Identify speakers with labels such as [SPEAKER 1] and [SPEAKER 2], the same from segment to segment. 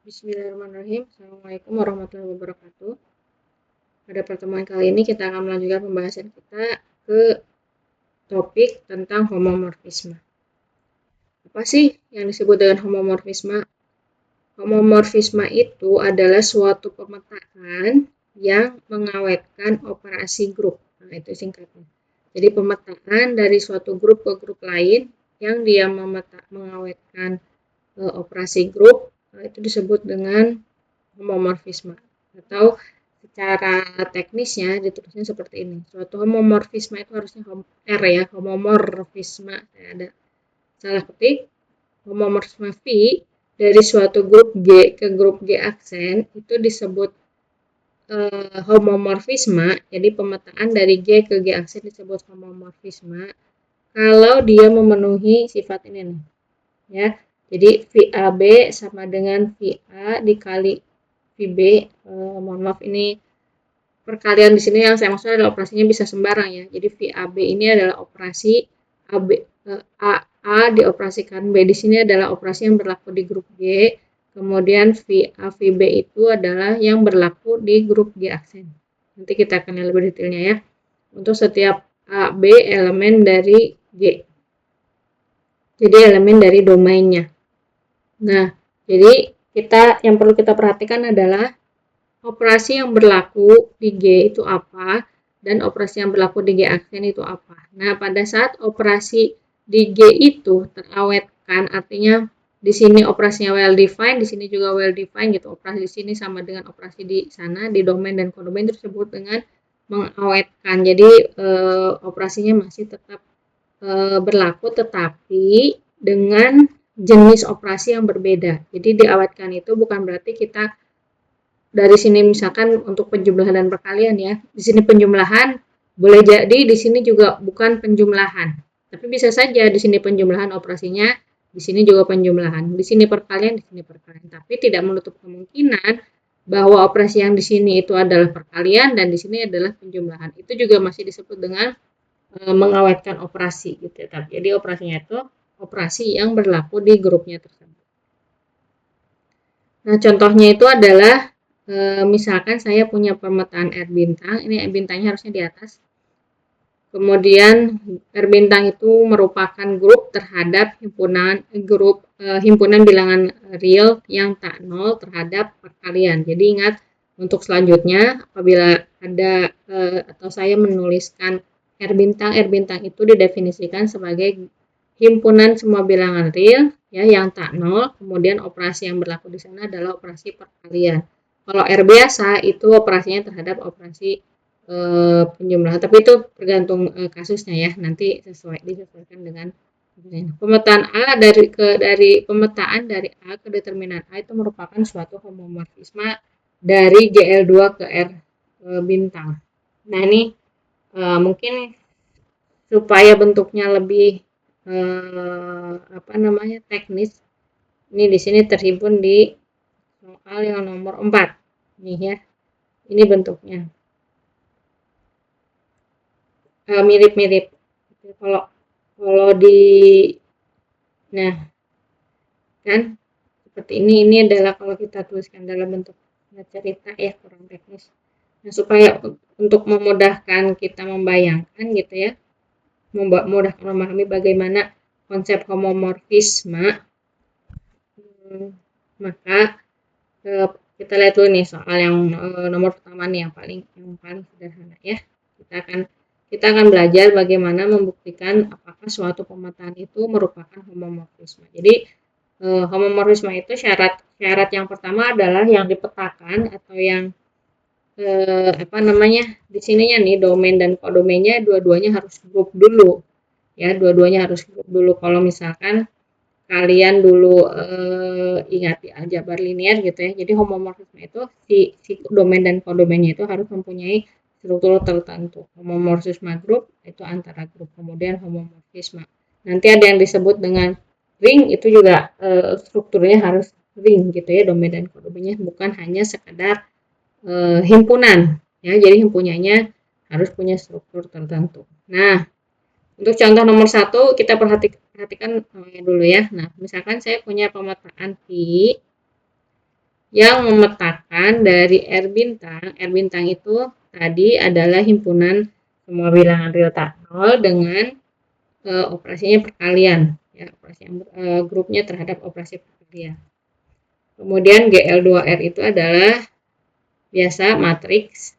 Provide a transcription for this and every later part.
[SPEAKER 1] Bismillahirrahmanirrahim. Assalamualaikum warahmatullahi wabarakatuh. Pada pertemuan kali ini kita akan melanjutkan pembahasan kita ke topik tentang homomorfisme. Apa sih yang disebut dengan homomorfisme? Homomorfisme itu adalah suatu pemetaan yang mengawetkan operasi grup. Nah, itu singkatnya. Jadi pemetaan dari suatu grup ke grup lain yang dia mengawetkan operasi grup itu disebut dengan homomorfisme, atau secara teknisnya ditulisnya seperti ini. Suatu homomorfisme itu harusnya R ya, homomorfisme. Ada salah ketik. Homomorfisme V dari suatu grup G ke grup G aksen itu disebut homomorfisme. Jadi pemetaan dari G ke G aksen disebut homomorfisme kalau dia memenuhi sifat ini nih. Ya. Jadi VAB sama dengan VA dikali VB. Mohon maaf, ini perkalian di sini yang saya maksud adalah operasinya bisa sembarang ya. Jadi VAB ini adalah operasi A dioperasikan B di sini adalah operasi yang berlaku di grup G. Kemudian VA VB itu adalah yang berlaku di grup G aksen. Nanti kita akan lihat lebih detailnya ya. Untuk setiap A, B elemen dari G. Jadi elemen dari domainnya. Nah, jadi yang perlu kita perhatikan adalah operasi yang berlaku di G itu apa dan operasi yang berlaku di G aksen itu apa. Nah, pada saat operasi di G itu terawetkan, artinya di sini operasinya well defined, di sini juga well defined gitu. Operasi di sini sama dengan operasi di sana, di domain dan kodomain tersebut dengan mengawetkan. Jadi operasinya masih tetap berlaku, tetapi dengan jenis operasi yang berbeda. Jadi diawetkan itu bukan berarti kita dari sini misalkan untuk penjumlahan dan perkalian ya. Di sini penjumlahan, boleh jadi di sini juga bukan penjumlahan. Tapi bisa saja di sini penjumlahan operasinya, di sini juga penjumlahan. Di sini perkalian, di sini perkalian. Tapi tidak menutup kemungkinan bahwa operasi yang di sini itu adalah perkalian dan di sini adalah penjumlahan. Itu juga masih disebut dengan mengawetkan operasi gitu ya. Jadi operasinya itu operasi yang berlaku di grupnya tersebut. Nah, contohnya itu adalah misalkan saya punya pemetaan R bintang, ini R bintangnya harusnya di atas. Kemudian R bintang itu merupakan grup terhadap himpunan bilangan real yang tak nol terhadap perkalian. Jadi ingat, untuk selanjutnya apabila ada atau saya menuliskan R bintang itu didefinisikan sebagai himpunan semua bilangan real ya yang tak nol, kemudian operasi yang berlaku di sana adalah operasi perkalian. Kalau R biasa itu operasinya terhadap operasi penjumlahan, tapi itu tergantung kasusnya ya, nanti disesuaikan dengan pemetaan A dari pemetaan dari A ke determinan A itu merupakan suatu homomorfisme dari GL2 ke R bintang. Nah, ini mungkin supaya bentuknya lebih teknis, ini di sini terhimpun di soal yang nomor 4 nih ya. Ini bentuknya mirip-mirip. Kalau di kan seperti ini adalah kalau kita tuliskan dalam bentuk cerita ya, kurang teknis. Nah, supaya untuk memudahkan kita membayangkan gitu ya, memudahkan memahami bagaimana konsep homomorfisme, maka kita lihat dulu nih soal yang nomor pertama nih, yang paling sederhana ya. Kita akan belajar bagaimana membuktikan apakah suatu pemetaan itu merupakan homomorfisme. Jadi homomorfisme itu syarat yang pertama adalah yang dipetakan atau yang di sininya nih domain dan kodomainnya dua-duanya harus grup dulu ya, kalau misalkan kalian dulu ingat di aljabar linear gitu ya. Jadi homomorfisme itu si domain dan kodomainnya itu harus mempunyai struktur tertentu. Homomorfisme grup itu antara grup. Kemudian homomorfisme, nanti ada yang disebut dengan ring, itu juga strukturnya harus ring gitu ya, domain dan kodomainnya, bukan hanya sekedar himpunan ya. Jadi himpunannya harus punya struktur tertentu. Nah, untuk contoh nomor 1 kita perhatikan dulu ya. Nah, misalkan saya punya pemetaan Pi yang memetakan dari R bintang itu tadi adalah himpunan semua bilangan real tak 0 dengan operasinya perkalian, ya, grupnya terhadap operasi perkalian. Kemudian GL2R itu adalah biasa matriks,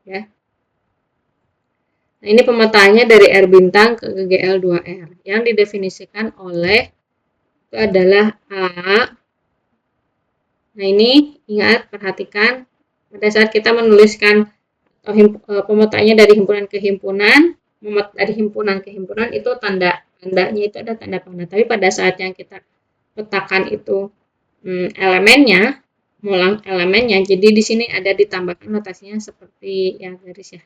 [SPEAKER 1] ya. Nah, ini pemetaannya dari R bintang ke GL2R yang didefinisikan oleh itu adalah A. Nah, ini ingat, perhatikan pada saat kita menuliskan pemetaannya dari himpunan ke himpunan, dari himpunan ke himpunan itu tandanya itu ada tanda panah. Tapi pada saat yang kita petakan itu elemennya, mulang elemennya, jadi di sini ada ditambahkan notasinya seperti yang garis ya,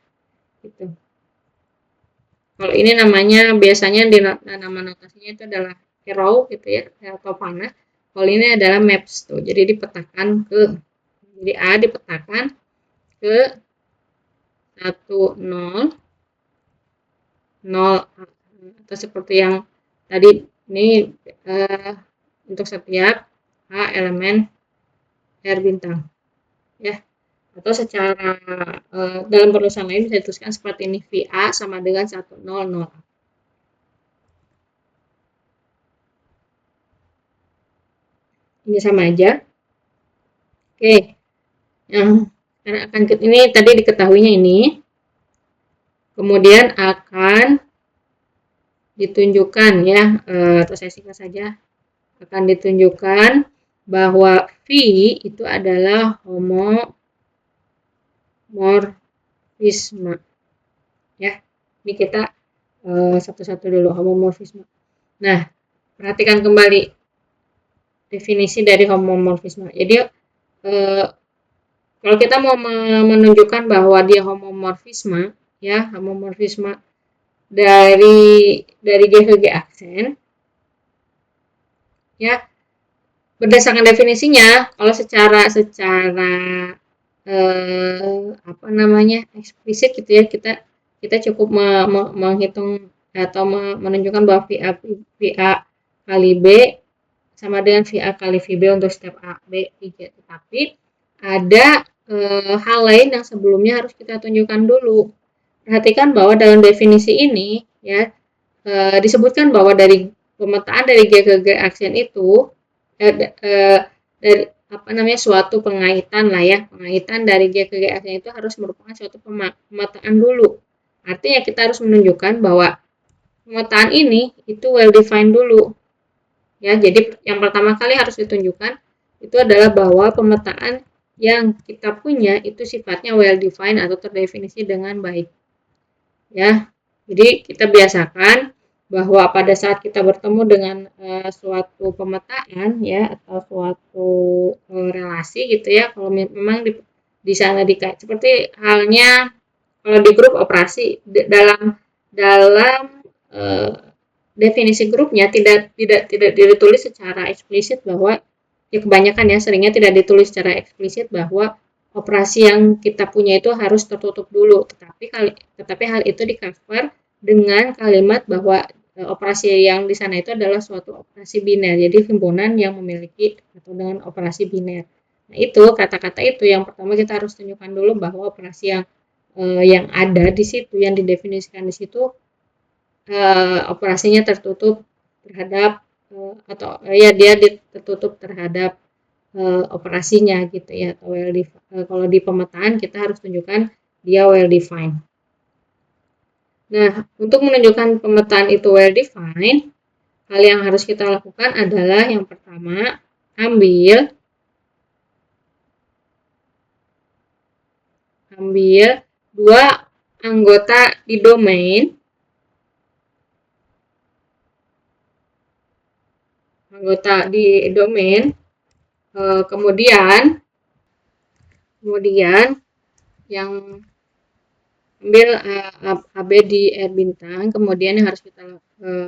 [SPEAKER 1] gitu. Kalau ini namanya biasanya nama notasinya itu adalah arrow gitu ya, atau panah. Kalau ini adalah maps tuh, jadi dipetakan jadi A dipetakan ke 1, 0, 0 atau seperti yang tadi ini untuk setiap A elemen R bintang, ya. Atau secara dalam penulisan lain bisa dituliskan seperti ini, VA sama dengan 100. Ini sama aja. Oke, yang akan ini tadi diketahuinya ini, kemudian akan ditunjukkan ya, atau saya singkat saja, akan ditunjukkan bahwa V itu adalah homomorfisme, ya. Ini kita satu-satu dulu, homomorfisme. Nah, perhatikan kembali definisi dari homomorfisme. Jadi kalau kita mau menunjukkan bahwa dia homomorfisme, ya, homomorfisme dari G ke G aksen, ya, berdasarkan definisinya, kalau secara apa namanya, eksplisit gitu ya, kita cukup menghitung atau menunjukkan bahwa VA kali B sama dengan VA kali VB untuk setiap A, B, 3. Tetapi ada hal lain yang sebelumnya harus kita tunjukkan dulu. Perhatikan bahwa dalam definisi ini ya disebutkan bahwa dari pemetaan dari G ke G aksen itu dari apa namanya, suatu pengaitan lah ya, pengaitan dari G ke G aksen itu harus merupakan suatu pemetaan dulu. Artinya kita harus menunjukkan bahwa pemetaan ini itu well defined dulu. Ya, jadi yang pertama kali harus ditunjukkan itu adalah bahwa pemetaan yang kita punya itu sifatnya well defined atau terdefinisi dengan baik. Ya, jadi kita biasakan bahwa pada saat kita bertemu dengan suatu pemetaan ya, atau suatu relasi gitu ya, kalau memang di sana dikait seperti halnya kalau di grup operasi dalam definisi grupnya tidak ditulis secara eksplisit bahwa ya, kebanyakan ya seringnya tidak ditulis secara eksplisit bahwa operasi yang kita punya itu harus tertutup dulu, tetapi hal itu di cover dengan kalimat bahwa operasi yang di sana itu adalah suatu operasi biner, jadi himpunan yang memiliki atau dengan operasi biner. Nah, itu kata-kata itu yang pertama kita harus tunjukkan dulu bahwa operasi yang ada di situ, yang didefinisikan di situ, operasinya tertutup terhadap atau ya dia tertutup terhadap operasinya gitu ya, atau kalau di pemetaan kita harus tunjukkan dia well defined. Nah, untuk menunjukkan pemetaan itu well defined, hal yang harus kita lakukan adalah yang pertama, ambil dua anggota di domain, kemudian yang ambil AB di R bintang, kemudian yang harus kita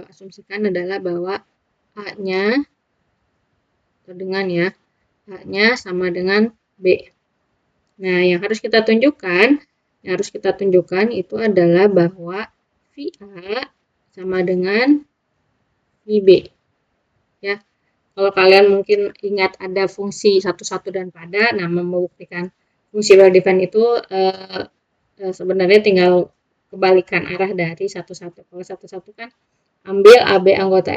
[SPEAKER 1] asumsikan adalah bahwa A-nya atau dengan ya, A-nya sama dengan B. Nah, yang harus kita tunjukkan itu adalah bahwa VA sama dengan VB. Ya. Kalau kalian mungkin ingat ada fungsi satu-satu dan pada, nah membuktikan fungsi well defined itu sebenarnya tinggal kebalikan arah dari satu-satu. Kalau satu-satu kan ambil AB anggota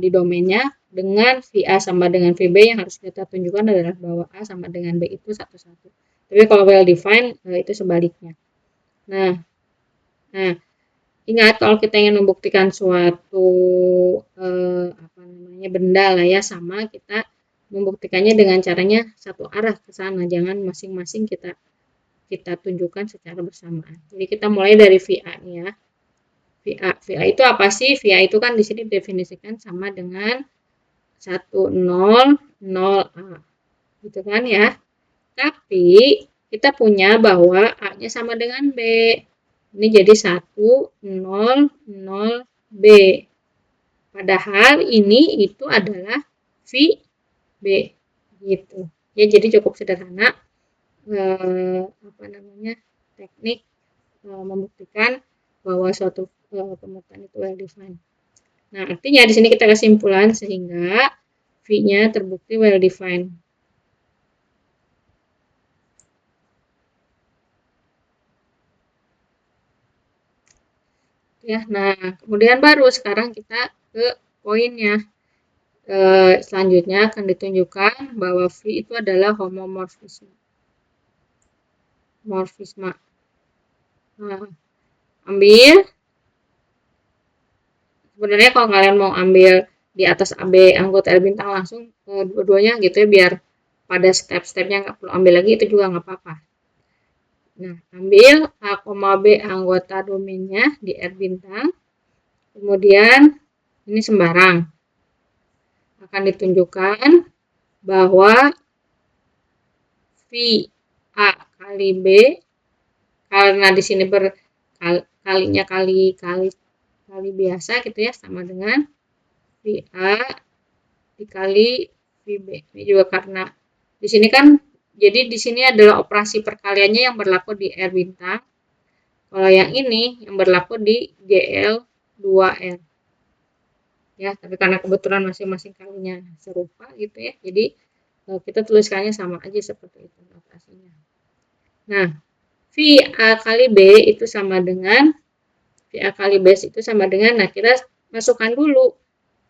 [SPEAKER 1] di domainnya dengan VA sama dengan VB, yang harus kita tunjukkan adalah bahwa A sama dengan B itu satu-satu. Tapi kalau well defined itu sebaliknya. Nah, ingat kalau kita ingin membuktikan suatu benda lah ya, sama kita membuktikannya dengan caranya satu arah ke sana, jangan masing-masing kita tunjukkan secara bersamaan. Jadi kita mulai dari VA nih ya. VA itu apa sih? VA itu kan di sini definisikan sama dengan 1, 0, 0A. Gitu kan ya. Tapi kita punya bahwa A-nya sama dengan B. Ini jadi 1, 0, 0, B. Padahal ini itu adalah VB. Gitu. Ya, jadi cukup sederhana teknik membuktikan bahwa suatu pemetaan itu well defined. Nah, artinya di sini kita kesimpulan sehingga V-nya terbukti well defined. Ya, nah kemudian baru sekarang kita ke poinnya. Selanjutnya akan ditunjukkan bahwa V itu adalah homomorfisme. Nah, ambil. Sebenarnya kalau kalian mau ambil di atas AB anggota L bintang langsung dua-duanya gitu ya, biar pada step-stepnya nggak perlu ambil lagi, itu juga nggak apa-apa. Nah, ambil A, B anggota domainnya di R bintang. Kemudian ini sembarang. Akan ditunjukkan bahwa V A kali B, karena di sini kalinya kali biasa gitu ya, sama dengan V A dikali VB. Ini juga karena di sini kan, jadi di sini adalah operasi perkaliannya yang berlaku di R bintang. Kalau yang ini yang berlaku di GL 2R. Ya, tapi karena kebetulan masing-masing kalinya serupa gitu ya, jadi kita tuliskannya sama aja seperti itu operasinya. Nah, VA kali B itu sama dengan VA kali B itu sama dengan, nah kita masukkan dulu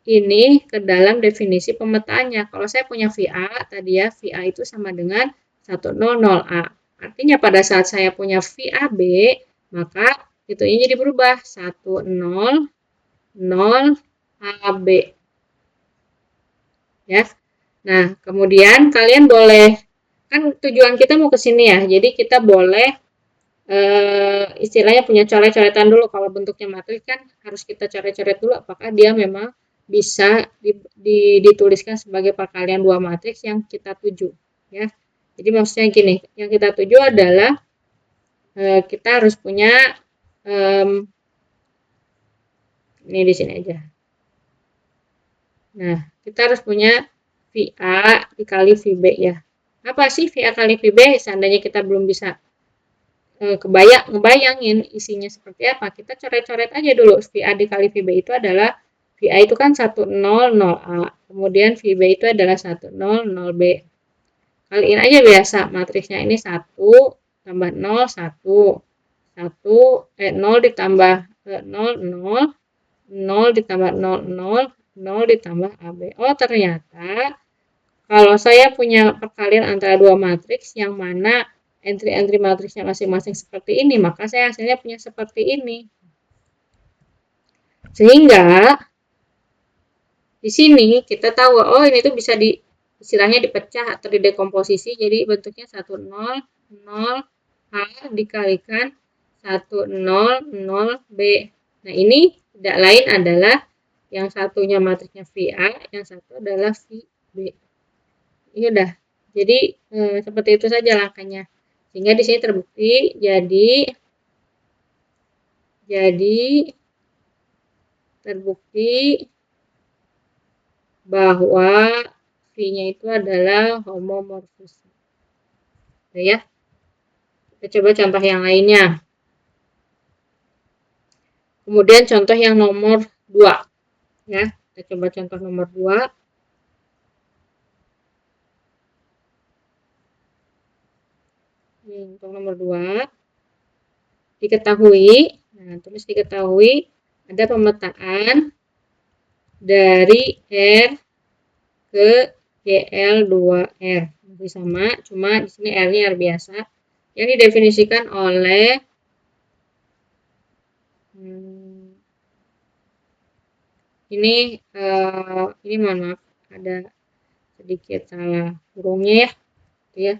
[SPEAKER 1] ini ke dalam definisi pemetaannya. Kalau saya punya VA tadi ya, VA itu sama dengan 100A. Artinya pada saat saya punya VAB, maka itunya jadi berubah 100 AB. Ya. Nah, kemudian kalian boleh, kan tujuan kita mau ke sini ya. Jadi kita boleh istilahnya punya coret-coretan dulu. Kalau bentuknya matriks kan harus kita coret-coret dulu apakah dia memang bisa dituliskan sebagai perkalian dua matriks yang kita tuju ya. Jadi maksudnya gini, yang kita tuju adalah kita harus punya ini di sini aja. Nah, kita harus punya VA dikali VB ya. Apa sih VA kali VB? Seandainya kita belum bisa ngebayangin isinya seperti apa, kita coret-coret aja dulu. VA dikali VB itu adalah, VA itu kan 100A, kemudian VB itu adalah 100B. Kaliin aja biasa, matriksnya ini 1 tambah 0, 1, 0 ditambah 0, 0, 0 ditambah 0, 0, 0 ditambah AB. Oh, ternyata kalau saya punya perkalian antara dua matriks yang mana entry-entry matriksnya masing-masing seperti ini, maka saya hasilnya punya seperti ini. Sehingga di sini kita tahu, oh ini tuh bisa istilahnya dipecah atau didekomposisi, jadi bentuknya 1, 0, 0, A dikalikan 1, 0, 0, B. Nah, ini tidak lain adalah yang satunya matriksnya VA, yang satu adalah VB. Ini udah. Jadi seperti itu saja langkahnya. Sehingga di sini terbukti terbukti bahwa V-nya itu adalah homomorfisme. Ya. Kita coba contoh yang lainnya. Kemudian contoh yang nomor 2. Ya, kita coba contoh nomor 2. Untuk nomor 2, diketahui, nah terus diketahui ada pemetaan dari R ke GL2R. Masih sama, cuma di sini R-nya R biasa yang didefinisikan oleh ini mohon maaf ada sedikit salah hurufnya ya.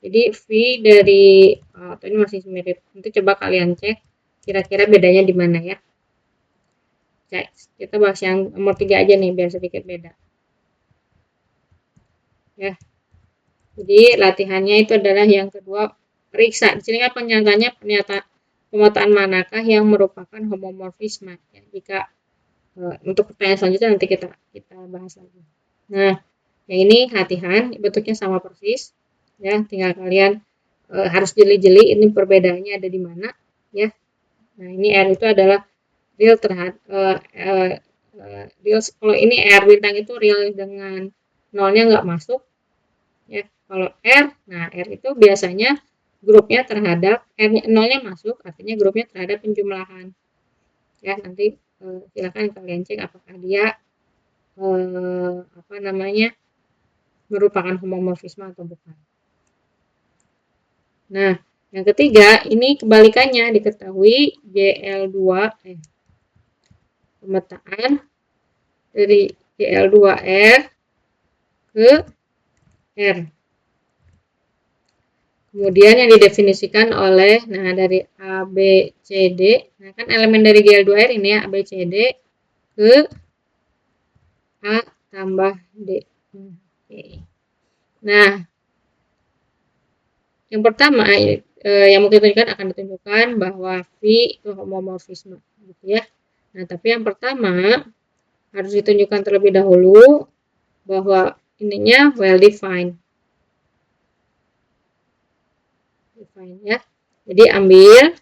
[SPEAKER 1] Jadi V dari atau ini masih mirip. Nanti coba kalian cek kira-kira bedanya di mana ya. Cek. Kita bahas yang nomor 3 aja nih biar sedikit beda. Ya. Jadi latihannya itu adalah yang kedua, periksa. Di sini kan pemetaan manakah yang merupakan homomorfisme ya. Jika untuk pertanyaan selanjutnya nanti kita bahas lagi. Nah, yang ini latihan bentuknya sama persis ya, tinggal kalian harus jeli-jeli ini perbedaannya ada di mana ya. Nah, ini R itu adalah real terhadap real, kalau ini R bintang itu real dengan nolnya nggak masuk ya. Kalau R, nah R itu biasanya grupnya terhadap nolnya masuk, artinya grupnya terhadap penjumlahan ya. Nanti silakan kalian cek apakah dia merupakan homomorfisme atau bukan. Nah, yang ketiga ini kebalikannya, diketahui GL2 pemetaan dari GL2R ke R. Kemudian yang didefinisikan oleh dari A, B, C, D. Nah, kan elemen dari GL2R ini ya, A, B, C, D ke A tambah D. Oke. Nah, yang pertama yang mungkin tunjukkan akan ditunjukkan bahwa V itu homomorfisme gitu ya. Nah, tapi yang pertama harus ditunjukkan terlebih dahulu bahwa ininya well defined. Ya. Jadi ambil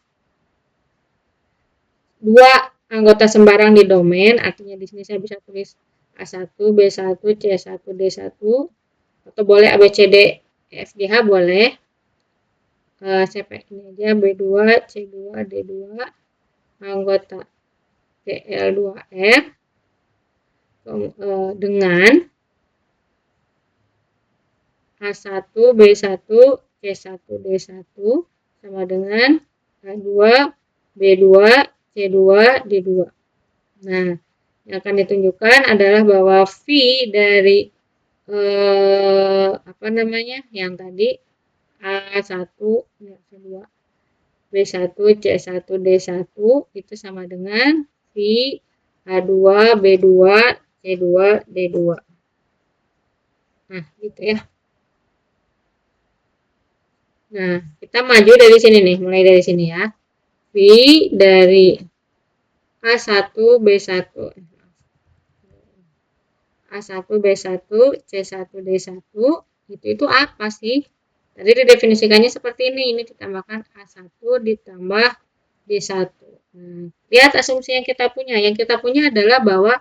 [SPEAKER 1] dua anggota sembarang di domain, artinya di sini saya bisa tulis A1, B1, C1, D1 atau boleh ABCD EFGH boleh. Saya ini aja B2, C2, D2 anggota GL2R dengan A1, B1, C1, D1 sama dengan A2, B2, C2, D2. Nah, yang akan ditunjukkan adalah bahwa V dari yang tadi A1, B1, C1, D1 itu sama dengan V A2, B2, C2, D2. Nah, gitu ya. Nah, kita maju dari sini nih, mulai dari sini ya. V dari A1, B1, A1, B1, C1, D1 itu apa sih? Tadi didefinisikannya seperti ini ditambahkan A1 ditambah D1. Nah, lihat asumsi yang kita punya. Yang kita punya adalah bahwa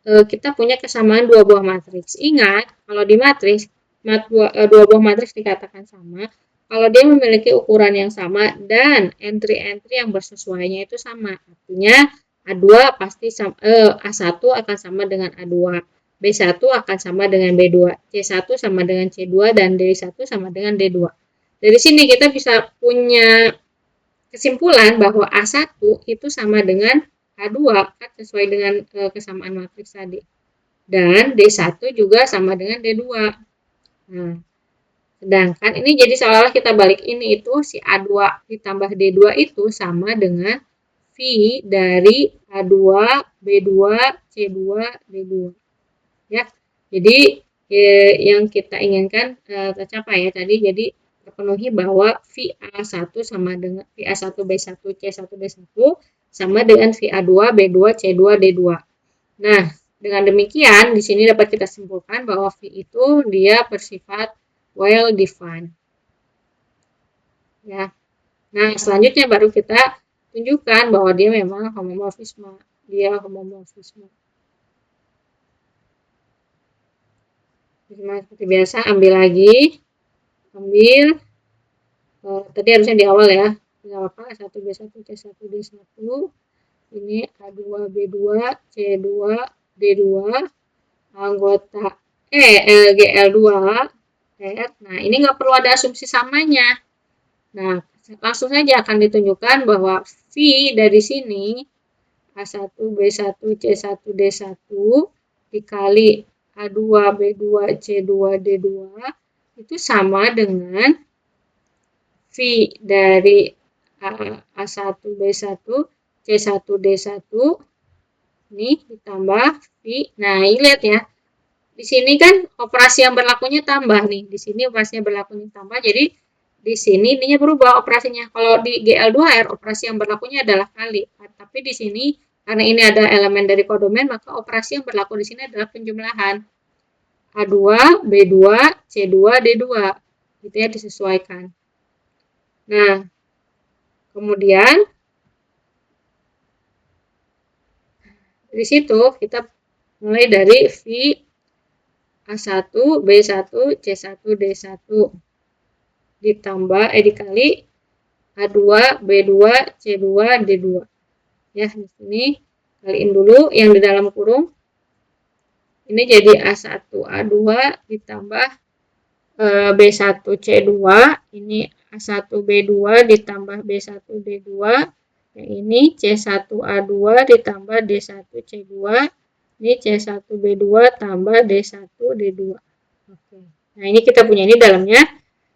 [SPEAKER 1] kita punya kesamaan dua buah matriks. Ingat, kalau di matriks, dua buah matriks dikatakan sama kalau dia memiliki ukuran yang sama dan entry-entry yang bersesuaiannya itu sama. Artinya A2 pasti A1 akan sama dengan A2. B1 akan sama dengan B2, C1 sama dengan C2, dan D1 sama dengan D2. Dari sini kita bisa punya kesimpulan bahwa A1 itu sama dengan A2 kan sesuai dengan kesamaan matriks tadi. Dan D1 juga sama dengan D2. Nah, sedangkan ini jadi seolah-olah kita balik ini itu si A2 ditambah D2 itu sama dengan V dari A2, B2, C2, D2. Ya, jadi yang kita inginkan tercapai ya tadi, jadi terpenuhi bahwa VA1 sama dengan VA1 B1 C1 D1 sama dengan VA2 B2 C2 D2. Nah, dengan demikian di sini dapat kita simpulkan bahwa V itu dia bersifat well defined. Ya. Nah, selanjutnya baru kita tunjukkan bahwa dia memang homomorfisme. Dia homomorfisme. Seperti biasa, ambil lagi, ambil tadi harusnya di awal ya. Nggak apa, A1, B1, C1, D1. Ini A2, B2, C2, D2. Anggota GL2. Nah, ini nggak perlu ada asumsi samanya. Nah, langsung saja akan ditunjukkan bahwa V dari sini A1, B1, C1, D1 dikali A2, B2, C2, D2 itu sama dengan V dari A1, B1, C1, D1 ini ditambah V. Nah, ini lihat ya. Di sini kan operasi yang berlakunya tambah nih. Di sini operasinya berlakunya tambah. Jadi di sini ininya berubah operasinya. Kalau di GL2R operasi yang berlakunya adalah kali. Tapi di sini karena ini ada elemen dari kodomen, maka operasi yang berlaku di sini adalah penjumlahan. A2, B2, C2, D2. Gitu ya, disesuaikan. Nah, kemudian dari situ kita mulai dari V A1, B1, C1, D1 ditambah dikali A2, B2, C2, D2. Ya, di sini kaliin dulu yang di dalam kurung. Ini jadi A1, A2 ditambah B1, C2. Ini A1, B2 ditambah B1, D2. Yang ini C1, A2 ditambah D1, C2. Ini C1, B2 tambah D1, D2. Oke. Nah, ini kita punya ini dalamnya.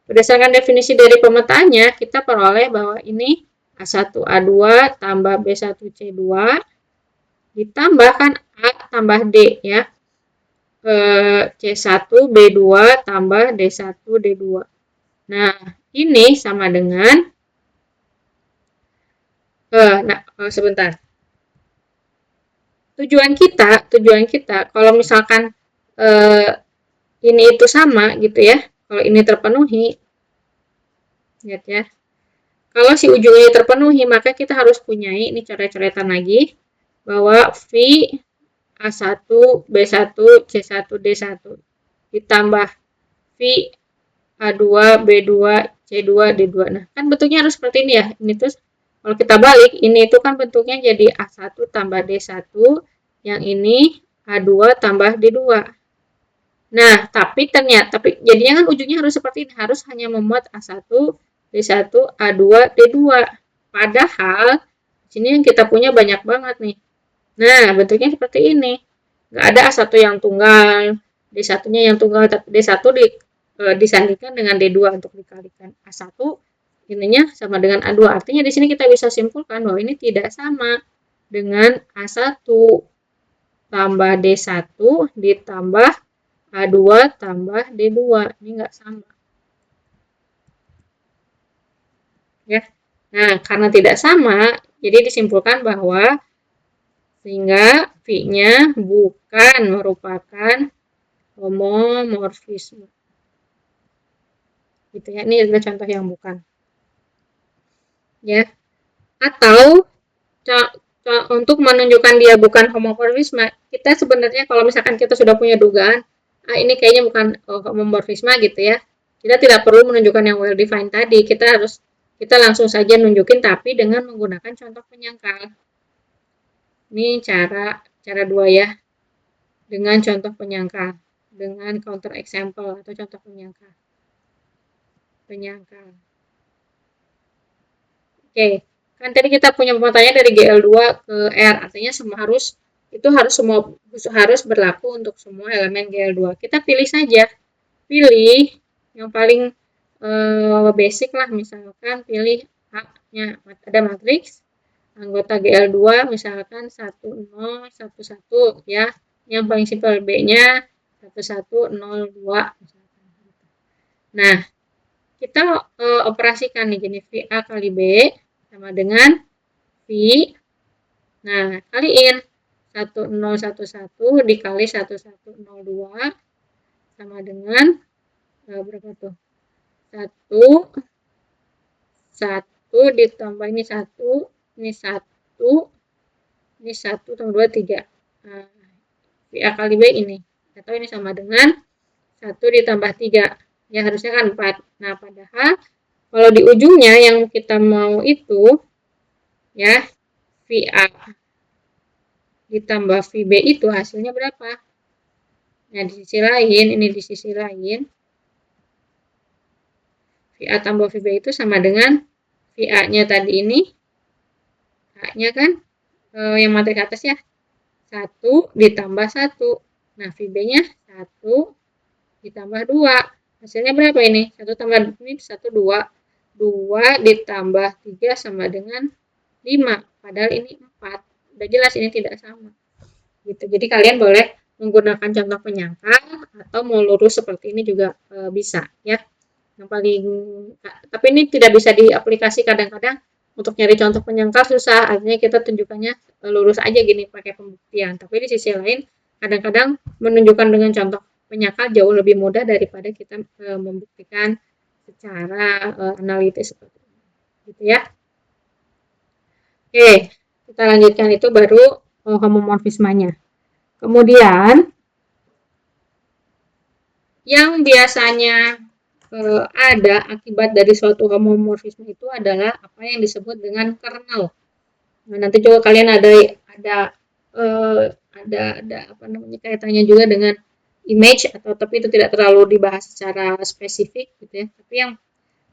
[SPEAKER 1] Berdasarkan definisi dari pemetaannya, kita peroleh bahwa ini A1, A2 tambah B1, C2 ditambahkan A tambah D ya. C1, B2 tambah D1, D2. Nah, ini sama dengan sebentar. Tujuan kita kalau misalkan ini itu sama gitu ya. Kalau ini terpenuhi, lihat ya. Kalau si ujung ini terpenuhi, maka kita harus punyai ini coret-coretan lagi bahwa V A1, B1, C1, D1 ditambah V A2, B2, C2, D2. Nah, kan bentuknya harus seperti ini ya. Ini terus kalau kita balik, ini itu kan bentuknya jadi A1 tambah D1, yang ini A2 tambah D2. Nah, tapi jadinya kan ujungnya harus seperti ini, harus hanya memuat A1, D1, A2, D2. Padahal sini yang kita punya banyak banget nih. Nah, bentuknya seperti ini. Nggak ada A1 yang tunggal, D1-nya yang tunggal, tapi D1 disandingkan dengan D2 untuk dikalikan. A1 ininya sama dengan A2. Artinya di sini kita bisa simpulkan bahwa ini tidak sama dengan A1 tambah D1 ditambah A2 tambah D2. Ini enggak sama. Ya. Nah, karena tidak sama, jadi disimpulkan bahwa sehingga V-nya bukan merupakan homomorfisme. Gitu ya. Ini adalah contoh yang bukan. Ya. Atau untuk menunjukkan dia bukan homomorfisme, kita sebenarnya kalau misalkan kita sudah punya dugaan, ini kayaknya bukan homomorfisme gitu ya. Kita tidak perlu menunjukkan yang well defined tadi. Kita langsung saja nunjukin tapi dengan menggunakan contoh penyangkal. Ini cara dua ya. Dengan contoh penyangkal, dengan counter example atau contoh penyangkal. Oke. Kan tadi kita punya pematanya dari GL2 ke R, artinya harus berlaku untuk semua elemen GL2. Kita pilih saja. Pilih yang paling basic lah, misalkan pilih A-nya ada matriks anggota GL2 misalkan 1 0 1 1 ya. Yang paling simpel B-nya 1 1 0 2 misalkan. Nah, kita operasikan nih jenis VA kali B sama dengan V. Nah, kaliin 1011 dikali 1102 sama dengan berapa tuh? 1 ditambah ini 1, ini 1, ini 1 tambah 2 3. Nah, VA kali B ini. Atau ini sama dengan 1 ditambah 3. Ya harusnya kan 4. Nah, padahal Kalau di ujungnya yang kita mau itu, ya, VA ditambah VB itu hasilnya berapa? Nah, di sisi lain, ini di sisi lain, VA tambah VB itu sama dengan VA-nya tadi ini, A-nya kan, yang matrik atas ya, 1 ditambah 1. Nah, VB-nya 1 ditambah 2. Hasilnya berapa ini? 1 tambah ini 1, 2. 2 ditambah 3 sama dengan 5. Padahal ini 4. Udah jelas ini tidak sama. Gitu. Jadi kalian boleh menggunakan contoh penyangkal atau mau lurus seperti ini juga bisa ya. Yang paling, tapi ini tidak bisa diaplikasi kadang-kadang untuk nyari contoh penyangkal susah, artinya kita tunjukkannya lurus aja gini pakai pembuktian. Tapi di sisi lain kadang-kadang menunjukkan dengan contoh penyangkal jauh lebih mudah daripada kita membuktikan secara analitis seperti ini. Gitu ya. Oke, kita lanjutkan itu baru homomorfismanya. Kemudian yang biasanya ada akibat dari suatu homomorfisme itu adalah apa yang disebut dengan kernel. Nah, nanti coba kalian ada apa namanya kaitannya juga dengan image atau tapi itu tidak terlalu dibahas secara spesifik gitu ya. Tapi yang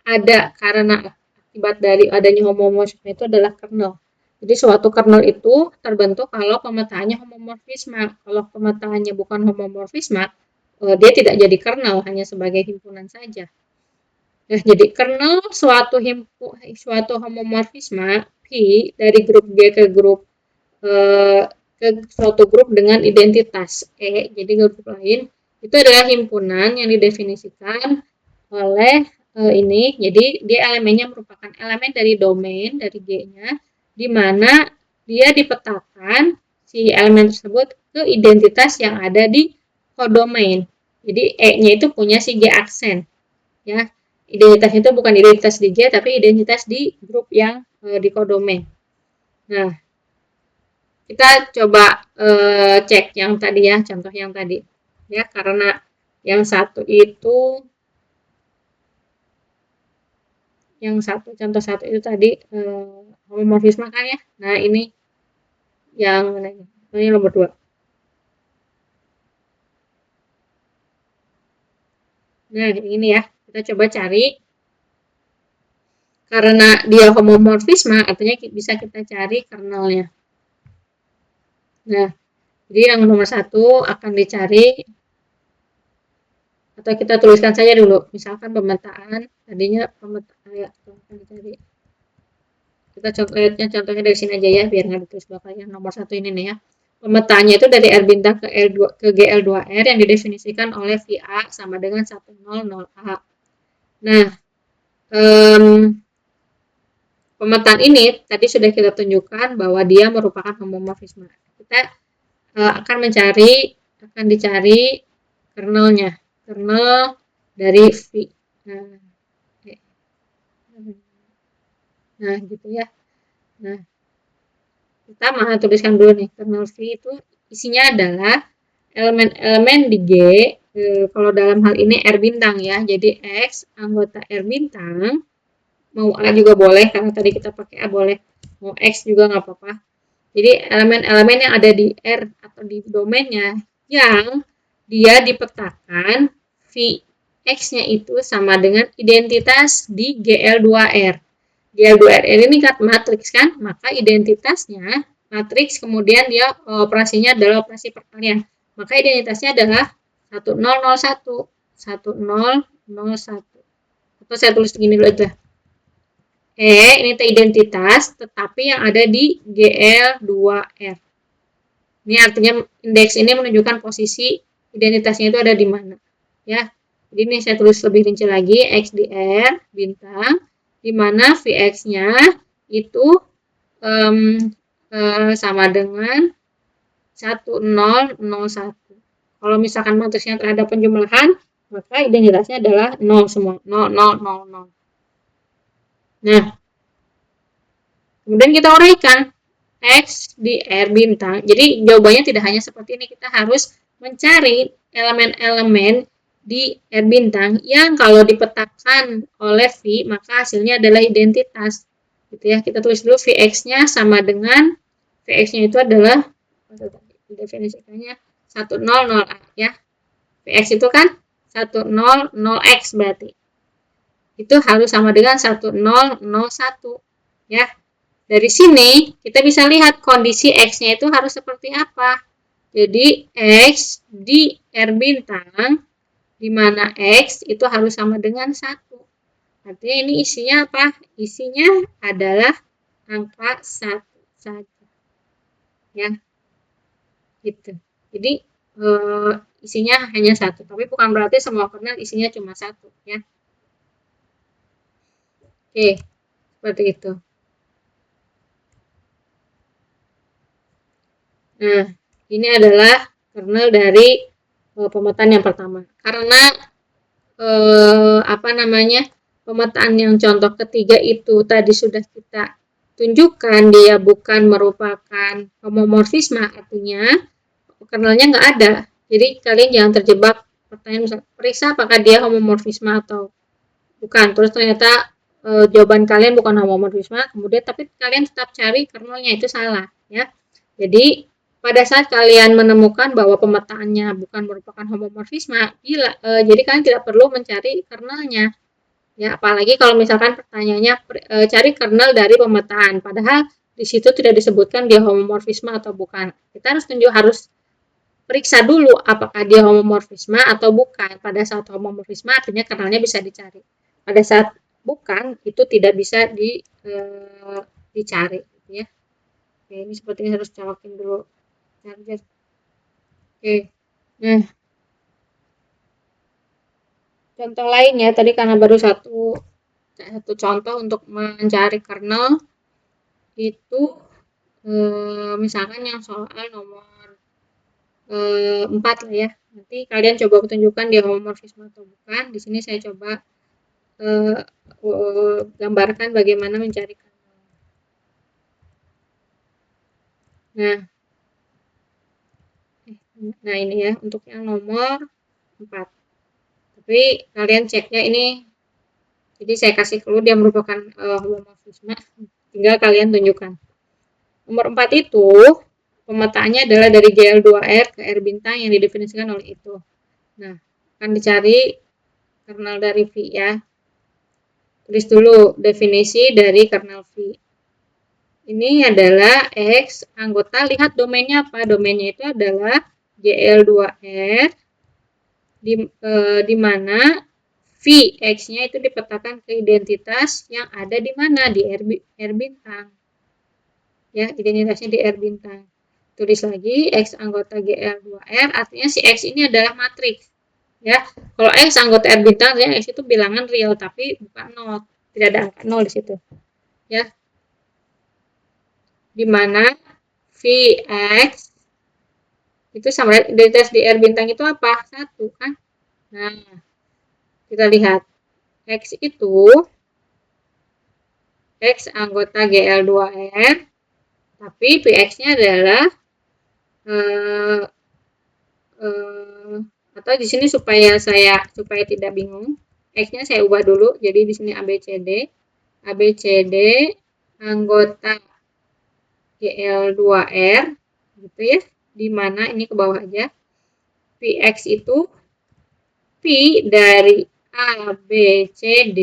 [SPEAKER 1] ada karena akibat dari adanya homomorfisme itu adalah kernel. Jadi suatu kernel itu terbentuk kalau pemetaannya homomorfisme. Kalau pemetaannya bukan homomorfisme, dia tidak jadi kernel, hanya sebagai himpunan saja. Nah, jadi kernel suatu homomorfisme P dari grup G ke suatu grup dengan identitas E, jadi grup lain, itu adalah himpunan yang didefinisikan oleh ini. Jadi dia elemennya merupakan elemen dari domain dari G-nya, di mana dia dipetakan si elemen tersebut ke identitas yang ada di kodomain. Jadi E-nya itu punya si G aksen. Ya, identitas itu bukan identitas di G, tapi identitas di grup yang di kodomain. Nah, kita coba cek yang tadi ya, contoh yang tadi. Ya, karena yang satu itu contoh satu itu tadi homomorfisme kan ya. Nah, ini yang mana ini? Ini nomor 2. Nah, ini ya. Kita coba cari. Karena dia homomorfisme, artinya bisa kita cari kernelnya. Nah, jadi yang nomor 1 akan dicari, atau kita tuliskan saja dulu. Misalkan pemetaan, tadinya pemetaan ya, akan dicari. Kita contohnya dari sini aja ya, biar nggak ditulis belakangnya. Nomor 1 ini nih ya. Pemetaannya itu dari R bintang ke GL2R yang didefinisikan oleh VA sama dengan 100A. Nah, pemetaan ini tadi sudah kita tunjukkan bahwa dia merupakan homomorfisme. Kita akan dicari kernelnya, kernel dari V. Nah, gitu ya. Nah, kita mau tuliskan dulu nih, kernel V itu isinya adalah elemen-elemen di G, kalau dalam hal ini R bintang ya, jadi X anggota R bintang, mau A juga boleh, karena tadi kita pakai A boleh, mau X juga nggak apa-apa. Jadi elemen-elemen yang ada di R atau di domainnya, yang dia dipetakan V X-nya itu sama dengan identitas di GL2R. GL2R ini kan matriks kan, maka identitasnya matriks, kemudian dia operasinya adalah operasi perkalian. Maka identitasnya adalah 1001. 1001. Atau saya tulis begini dulu aja. Ini identitas, tetapi yang ada di GL2R. Ini artinya indeks ini menunjukkan posisi identitasnya itu ada di mana. Ya, jadi ini saya tulis lebih rinci lagi, X di R bintang, di mana Vx-nya itu sama dengan 1001. Kalau misalkan matriksnya terhadap penjumlahan, maka identitasnya adalah 0 semua, 0, 0, 0, 0. Nah, kemudian kita uraikan X di R bintang. Jadi jawabannya tidak hanya seperti ini, kita harus mencari elemen-elemen di R bintang yang kalau dipetakan oleh V maka hasilnya adalah identitas. Gitu ya. Kita tulis dulu Vx-nya sama dengan Vx-nya itu adalah definisikannya 100 0A ya. Vx itu kan 100 0x berarti. Itu harus sama dengan 1001 ya. Dari sini kita bisa lihat kondisi X-nya itu harus seperti apa. Jadi X di R bintang, di mana X itu harus sama dengan 1. Artinya ini isinya apa? Isinya adalah angka 1 saja. Ya, gitu. Jadi isinya hanya 1, tapi bukan berarti semua kernel isinya cuma 1. Ya. Oke, seperti itu. Nah, ini adalah kernel dari pemetaan yang pertama. Karena pemetaan yang contoh ketiga itu tadi sudah kita tunjukkan dia bukan merupakan homomorfisme, artinya kernelnya nggak ada. Jadi kalian jangan terjebak pertanyaan misalnya, periksa apakah dia homomorfisme atau bukan. Terus ternyata jawaban kalian bukan homomorfisme, kemudian tapi kalian tetap cari kernelnya, itu salah ya. Jadi pada saat kalian menemukan bahwa pemetaannya bukan merupakan homomorfisme, jadi kalian tidak perlu mencari kernelnya. Ya, apalagi kalau misalkan pertanyaannya cari kernel dari pemetaan, padahal di situ tidak disebutkan dia homomorfisme atau bukan. Kita harus periksa dulu apakah dia homomorfisme atau bukan. Pada saat homomorfisme artinya kernelnya bisa dicari. Pada saat bukan itu tidak bisa dicari, ya. Oke, ini sepertinya harus colokin dulu charger. Oke, nah contoh lainnya tadi karena baru satu contoh untuk mencari kernel itu misalkan yang soal nomor 4 lah ya. Nanti kalian coba tunjukkan dia homomorfisme atau bukan. Di sini saya coba gambarkan bagaimana mencari kernel. Nah ini ya untuk yang nomor 4. Tapi kalian ceknya ini, jadi saya kasih clue dia merupakan homomorfisme. Tinggal kalian tunjukkan. Nomor 4 itu pemetaannya adalah dari GL2R ke R bintang yang didefinisikan oleh itu. Nah, akan dicari kernel dari V ya. Tulis dulu definisi dari kernel V. Ini adalah X anggota, lihat domainnya apa? Domainnya itu adalah GL2R di mana Vx-nya itu dipetakan ke identitas yang ada di mana? Di R bintang. Ya, identitasnya di R bintang. Tulis lagi X anggota GL2R, artinya si X ini adalah matriks. Ya, kalau X anggota R bintang, ya X itu bilangan real tapi bukan 0. Tidak ada angka 0 di situ. Ya. Di mana Vx itu sama identitas di R bintang itu apa? 1 kan? Nah, kita lihat X itu X anggota GL2R, tapi Vx-nya adalah atau di sini supaya tidak bingung, X-nya saya ubah dulu. Jadi di sini ABCD anggota GL2R gitu ya. Di mana ini ke bawah aja. Vx itu V dari ABCD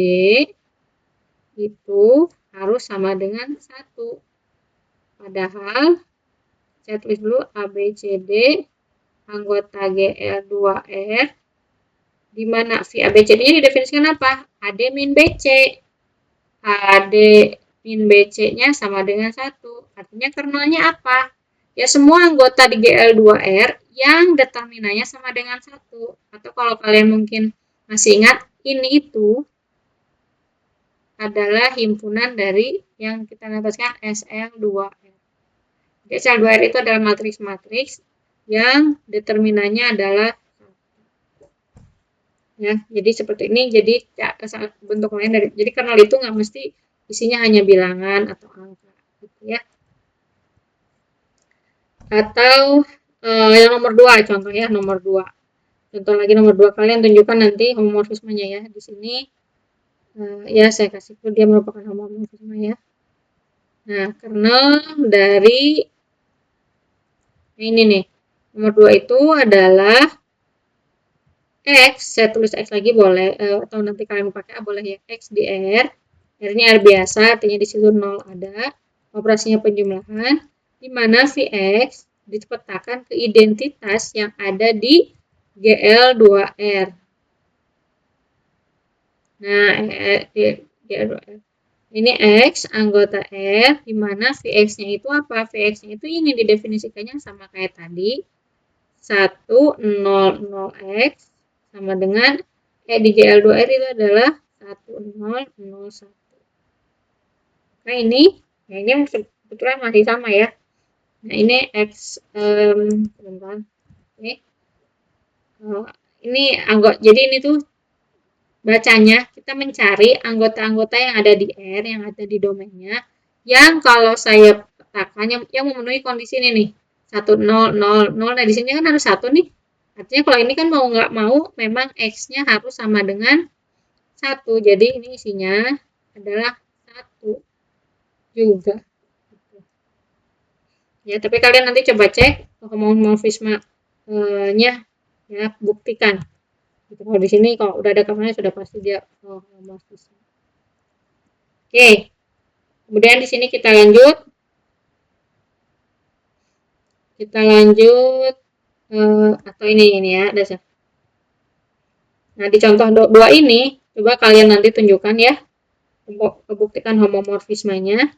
[SPEAKER 1] itu harus sama dengan 1. Padahal saya tulis dulu ABCD anggota GL2R, di mana V ABCD-nya didefinisikan apa? AD min BC. AD min BC-nya sama dengan 1. Artinya kernelnya apa? Ya semua anggota di GL2R yang determinannya sama dengan 1. Atau kalau kalian mungkin masih ingat, ini itu adalah himpunan dari yang kita namakan SL2R. SL2R itu adalah matriks-matriks yang determinannya adalah ya, jadi seperti ini. Jadi ya, bentuk lain dari, jadi kernel itu nggak mesti isinya hanya bilangan atau angka gitu ya. Atau yang nomor 2 contohnya nomor 2. contoh lagi nomor 2, kalian tunjukkan nanti homomorfismenya ya. Di sini ya saya kasih dia merupakan homomorfisme ya. Nah, kernel dari ini nih, nomor 2 itu adalah X, saya tulis X lagi boleh, atau nanti kalian pakai A boleh ya, X di R. R ini R biasa, artinya di situ 0 ada. Operasinya penjumlahan, di mana Vx dipetakan ke identitas yang ada di GL2R. Nah, GL2R. Ini X anggota R, di mana Vx-nya itu apa? Vx-nya itu ini didefinisikannya sama kayak tadi. 100x sama dengan di GL2R itu adalah 1001. Nah ini sebetulnya masih sama ya. Nah ini X bentar. Ini anggota, jadi ini tuh bacanya kita mencari anggota-anggota yang ada di R, yang ada di domainnya, yang kalau saya petakan yang memenuhi kondisi ini nih, 1 0 0 0. Nah di sini kan harus 1 nih, artinya kalau ini kan mau nggak mau memang X-nya harus sama dengan 1, jadi ini isinya adalah 1 juga ya. Tapi kalian nanti coba cek homomorfisme-nya ya, buktikan gitu. Kalau di sini kalau udah ada kamarnya sudah pasti dia homomorfisme. Oke, kemudian di sini kita lanjut atau ini ya dasar. Nah di contoh 2 ini coba kalian nanti tunjukkan ya, buktikan homomorfismenya.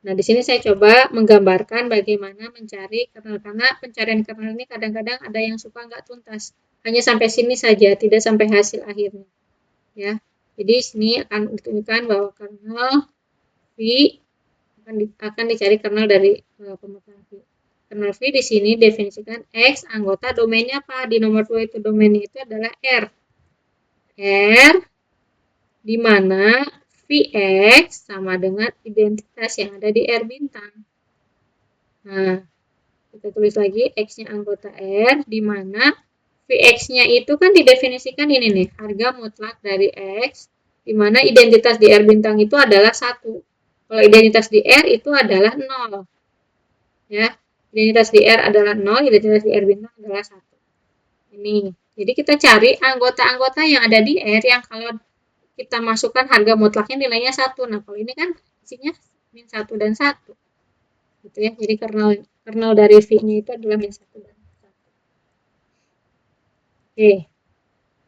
[SPEAKER 1] Nah di sini saya coba menggambarkan bagaimana mencari kernel, karena pencarian kernel ini kadang-kadang ada yang suka nggak tuntas, hanya sampai sini saja, tidak sampai hasil akhirnya ya. Jadi sini akan ditunjukkan bahwa kernel V akan dicari kernel dari pemetaan V. Kernel V di sini definisikan X anggota domainnya apa? Di nomor 2 itu domainnya itu adalah R. R di mana Vx sama dengan identitas yang ada di R bintang. Nah, kita tulis lagi X-nya anggota R, di mana Vx-nya itu kan didefinisikan ini nih, harga mutlak dari X, di mana identitas di R bintang itu adalah 1. Kalau identitas di R itu adalah 0. Ya, identitas di R adalah 0, identitas di R bintang adalah 1. Ini. Jadi kita cari anggota-anggota yang ada di R yang kalau kita masukkan harga mutlaknya nilainya 1. Nah, kalau ini kan isinya min 1 dan 1. Gitu ya. Jadi kernel dari V-nya itu adalah min 1 dan 1. Oke.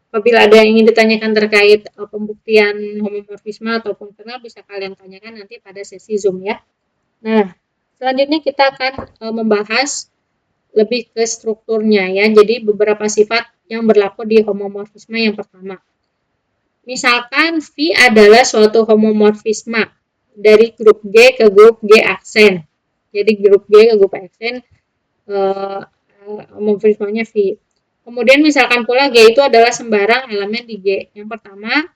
[SPEAKER 1] Apabila ada yang ingin ditanyakan terkait pembuktian homomorfisme ataupun kernel, bisa kalian tanyakan nanti pada sesi Zoom ya. Nah, selanjutnya kita akan membahas lebih ke strukturnya ya. Jadi beberapa sifat yang berlaku di homomorfisme yang pertama. Misalkan V adalah suatu homomorfisme dari grup G ke grup G aksen. Jadi grup G ke grup aksen homomorfismenya V. Kemudian misalkan pula G itu adalah sembarang elemen di G. Yang pertama,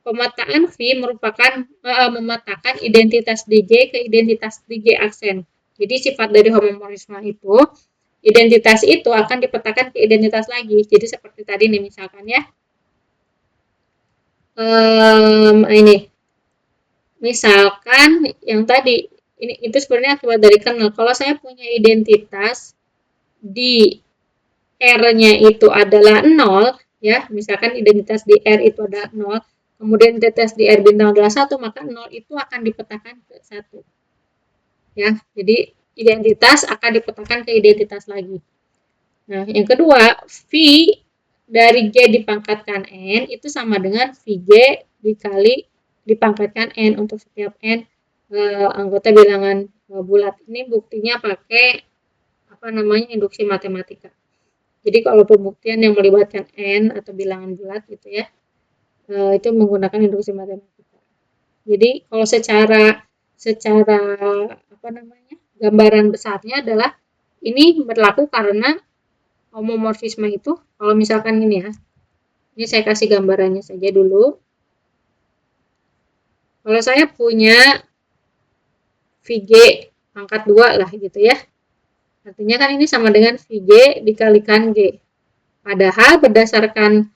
[SPEAKER 1] pemetaan V merupakan memetakan identitas di G ke identitas di G aksen. Jadi sifat dari homomorfisme itu, identitas itu akan dipetakan ke identitas lagi. Jadi seperti tadi nih misalkan ya. Ini misalkan yang tadi ini itu sebenarnya akibat dari kernel. Kalau saya punya identitas di R-nya itu adalah 0 ya, misalkan identitas di R itu adalah 0, kemudian identitas di R bintang adalah 1, maka 0 itu akan dipetakan ke 1 ya. Jadi identitas akan dipetakan ke identitas lagi. Nah yang kedua, V dari G dipangkatkan N itu sama dengan Vg dikali dipangkatkan N untuk setiap N anggota bilangan bulat. Ini buktinya pakai induksi matematika. Jadi kalau pembuktian yang melibatkan N atau bilangan bulat gitu ya, itu menggunakan induksi matematika. Jadi kalau secara gambaran besarnya adalah ini berlaku karena homomorfisme itu, kalau misalkan ini ya, ini saya kasih gambarannya saja dulu. Kalau saya punya Vg pangkat 2 lah gitu ya, artinya kan ini sama dengan Vg dikalikan G. Padahal berdasarkan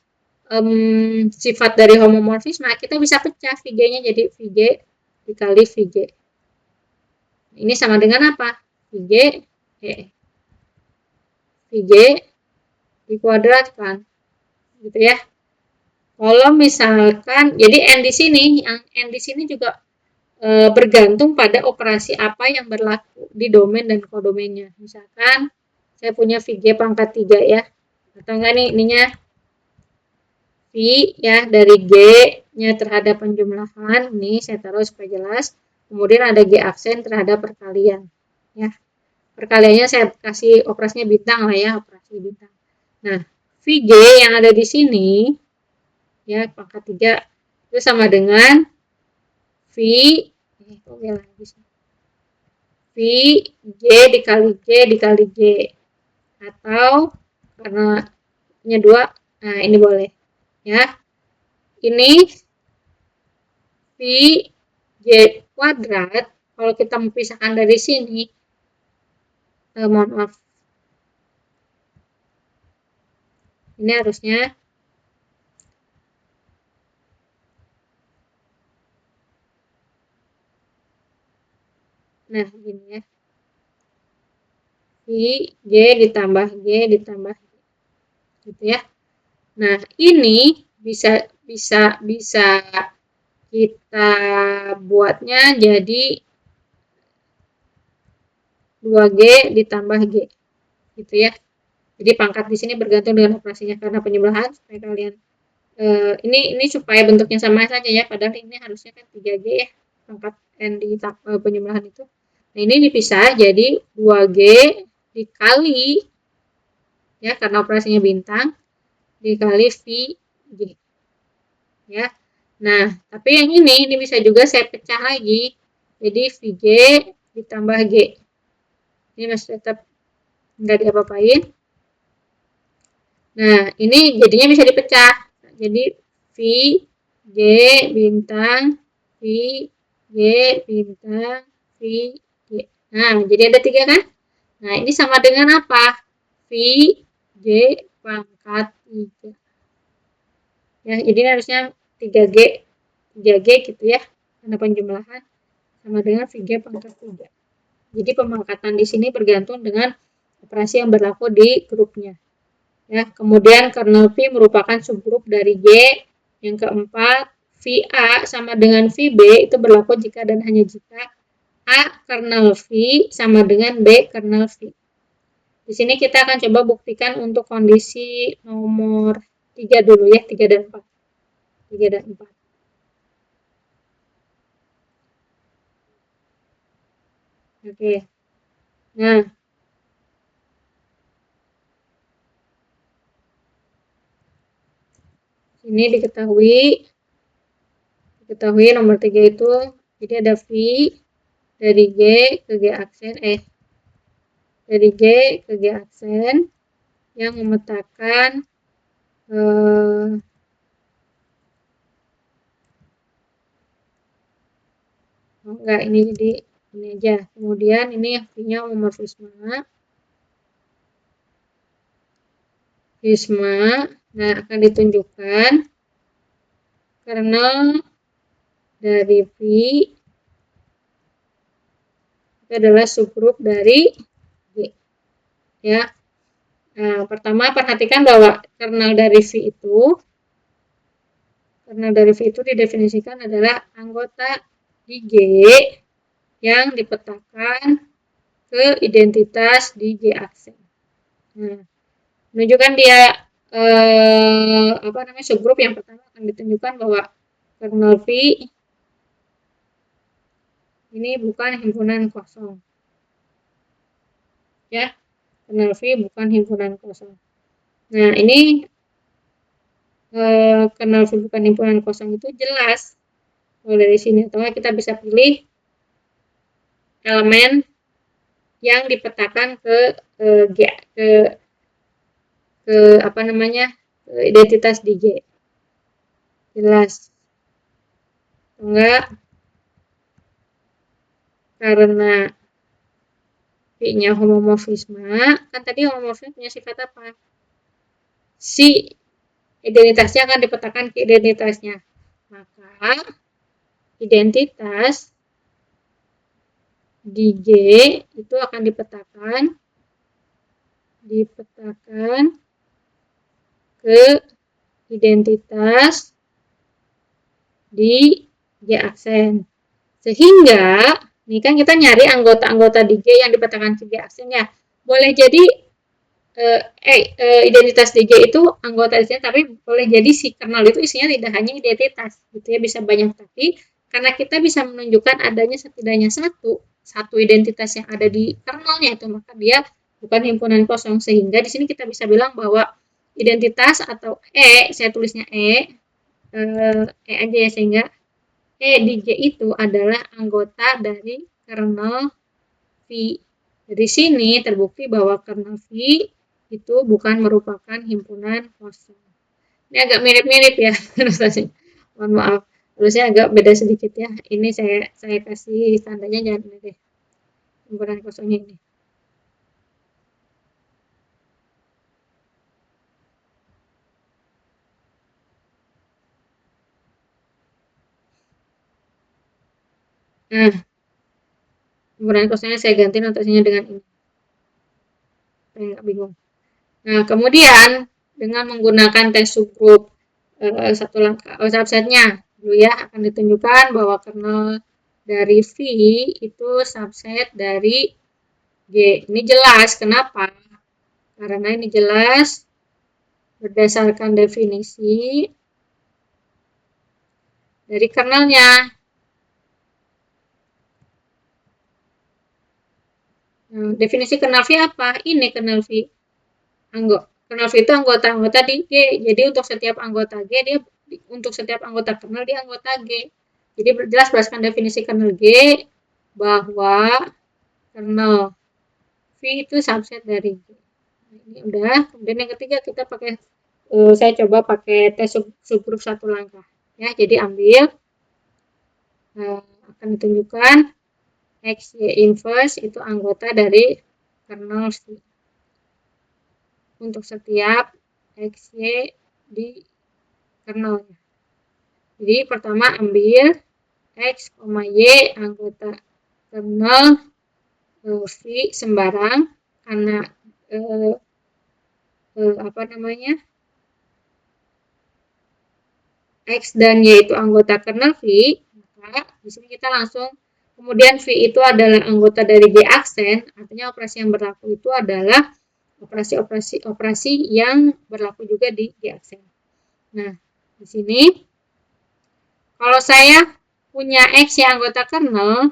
[SPEAKER 1] sifat dari homomorfisme, kita bisa pecah VG-nya jadi VG dikali VG. Ini sama dengan apa? VG dikuadratkan, gitu ya. Kalau misalkan, jadi N di sini, yang N di sini juga bergantung pada operasi apa yang berlaku di domain dan kodomainnya. Misalkan saya punya VG pangkat 3 ya, atau enggak nih ininya V ya dari G-nya terhadap penjumlahan, ini saya taruh supaya jelas. Kemudian ada G aksen terhadap perkalian. Ya, perkaliannya saya kasih operasinya bintang lah ya, operasi bintang. Nah, VG yang ada di sini, ya pangkat 3, itu sama dengan V, V G dikali G dikali G. Atau karena punya 2, nah ini boleh. Ya, ini V G kuadrat, kalau kita memisahkan dari sini, mohon maaf, ini harusnya nah gini ya, V G ditambah G ditambah G, gitu ya. Nah ini bisa kita buatnya jadi 2G ditambah G, gitu ya. Jadi pangkat di sini bergantung dengan operasinya karena penjumlahan supaya kalian ini supaya bentuknya sama saja ya, padahal ini harusnya kan 3G ya, pangkat N di penjumlahan itu. Nah, ini dipisah jadi 2G dikali ya karena operasinya bintang dikali VG ya. Nah, tapi yang ini bisa juga saya pecah lagi. Jadi VG ditambah G. Ini masih tetap nggak diapa-apain. Nah, ini jadinya bisa dipecah. Jadi V G bintang V G bintang V G. Nah, jadi ada 3 kan? Nah, ini sama dengan apa? V G pangkat 3. Ya, jadi harusnya 3G gitu ya. Karena penjumlahan sama dengan VG pangkat 3. Jadi pemangkatan di sini bergantung dengan operasi yang berlaku di grupnya. Ya, kemudian kernel V merupakan subgrup dari G. Yang keempat, VA sama dengan VB itu berlaku jika dan hanya jika A kernel V sama dengan B kernel V. Di sini kita akan coba buktikan untuk kondisi nomor 3 dulu ya, 3 dan 4. 3 dan 4. Oke. Nah, ini diketahui nomor 3 itu jadi ada V dari G ke G aksen dari G ke G aksen yang memetakan enggak, ini jadi ini aja. Kemudian ini yang V-nya homomorfisme. Nah akan ditunjukkan kernel dari V itu adalah subgrup dari G. Ya. Nah, pertama perhatikan bahwa kernel dari V itu didefinisikan adalah anggota di G yang dipetakan ke identitas di G aksen. Nah, menunjukkan dia subgrup yang pertama akan ditunjukkan bahwa kernel V ini bukan himpunan kosong. Ya, kernel V bukan himpunan kosong. Nah, ini kernel V bukan himpunan kosong itu jelas. Kalau dari sini, atau kita bisa pilih elemen yang dipetakan ke identitas di G. Jelas. Enggak, karena V-nya homomorfisme, kan tadi homomorfisme punya sifat apa? si identitasnya akan dipetakan ke identitasnya. Maka identitas di G itu akan dipetakan ke identitas di G aksen. Sehingga, ini kan kita nyari anggota-anggota di G yang dipetakan ke G aksen ya. Boleh jadi identitas di G itu anggota isinya, tapi boleh jadi si kernel itu isinya tidak hanya identitas, gitu ya, bisa banyak. Tapi karena kita bisa menunjukkan adanya setidaknya satu identitas yang ada di kernelnya itu, maka dia bukan himpunan kosong. Sehingga di sini kita bisa bilang bahwa identitas atau saya tulisnya aja ya, sehingga di G itu adalah anggota dari kernel V. Dari sini terbukti bahwa kernel V itu bukan merupakan himpunan kosong. Ini agak mirip-mirip ya, mohon maaf, harusnya agak beda sedikit ya. Ini saya kasih tandanya jangan ini deh, himpunan kosongnya ini. Nah, himpunan kosongnya saya ganti notasinya dengan ini, supaya nggak bingung. Nah, kemudian dengan menggunakan tes subgroup satu langkah subsetnya dulu ya, akan ditunjukkan bahwa kernel dari V itu subset dari G. Ini jelas kenapa? Karena ini jelas berdasarkan definisi dari kernelnya. Nah, definisi kernel V apa? Ini kernel V. Kernel V itu anggota-anggota di G. Jadi untuk setiap anggota G, untuk setiap anggota kernel dia anggota G. Jadi jelas berdasarkan definisi kernel G bahwa kernel V itu subset dari G. Nah, ini udah. Kemudian yang ketiga kita pakai, saya coba pakai tes subgroup satu langkah. Ya, jadi ambil, akan ditunjukkan X, Y inverse itu anggota dari kernel V. Untuk setiap X, Y di kernelnya. Jadi pertama ambil X, Y anggota kernel V sembarang, karena X dan Y itu anggota kernel V, maka di sini kita langsung, kemudian V itu adalah anggota dari G aksen, artinya operasi yang berlaku itu adalah operasi yang berlaku juga di G aksen. Nah, di sini kalau saya punya X yang anggota kernel,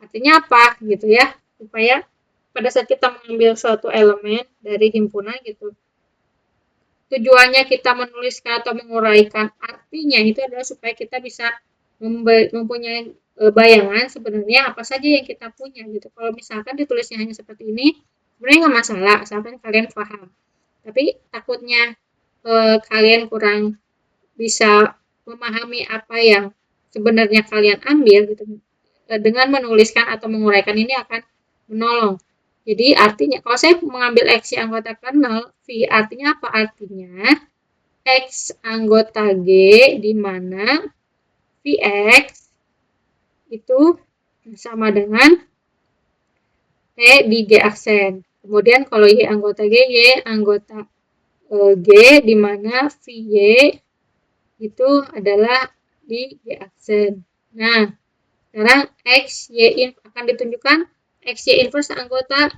[SPEAKER 1] artinya apa gitu ya, supaya pada saat kita mengambil suatu elemen dari himpunan gitu, tujuannya kita menuliskan atau menguraikan artinya itu adalah supaya kita bisa mempunyai bayangan sebenarnya apa saja yang kita punya gitu. Kalau misalkan ditulisnya hanya seperti ini, sebenarnya nggak masalah, asalkan kalian paham. Tapi takutnya kalian kurang bisa memahami apa yang sebenarnya kalian ambil gitu. Dengan menuliskan atau menguraikan ini akan menolong. Jadi artinya kalau saya mengambil X anggota kernel V, artinya apa? Artinya X anggota G di mana Vx itu sama dengan T di G aksen. Kemudian kalau Y anggota G, Y anggota G di mana Vy itu adalah di G aksen. Nah, sekarang X, Y akan ditunjukkan X, Y inverse anggota.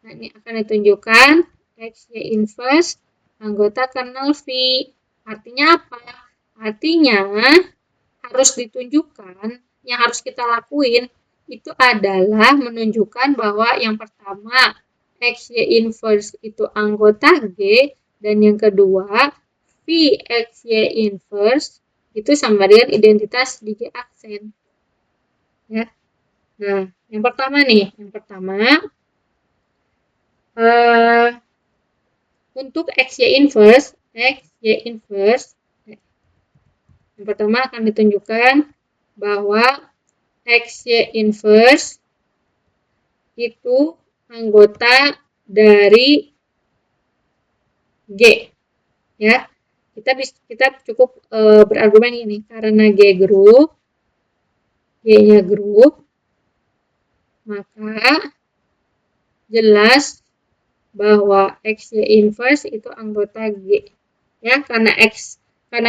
[SPEAKER 1] Nah, ini akan ditunjukkan X, Y inverse anggota kernel V. Artinya apa? Artinya harus ditunjukkan, yang harus kita lakuin itu adalah menunjukkan bahwa yang pertama X, Y inverse itu anggota G, dan yang kedua V X, Y inverse itu sama dengan identitas di G aksen. Ya. Nah, yang pertama untuk X, Y inverse, yang pertama akan ditunjukkan bahwa X, Y inverse itu anggota dari G. ya. Kita cukup berargumen ini karena G grup, Y-nya grup, maka jelas bahwa XY inverse itu anggota G. Ya, karena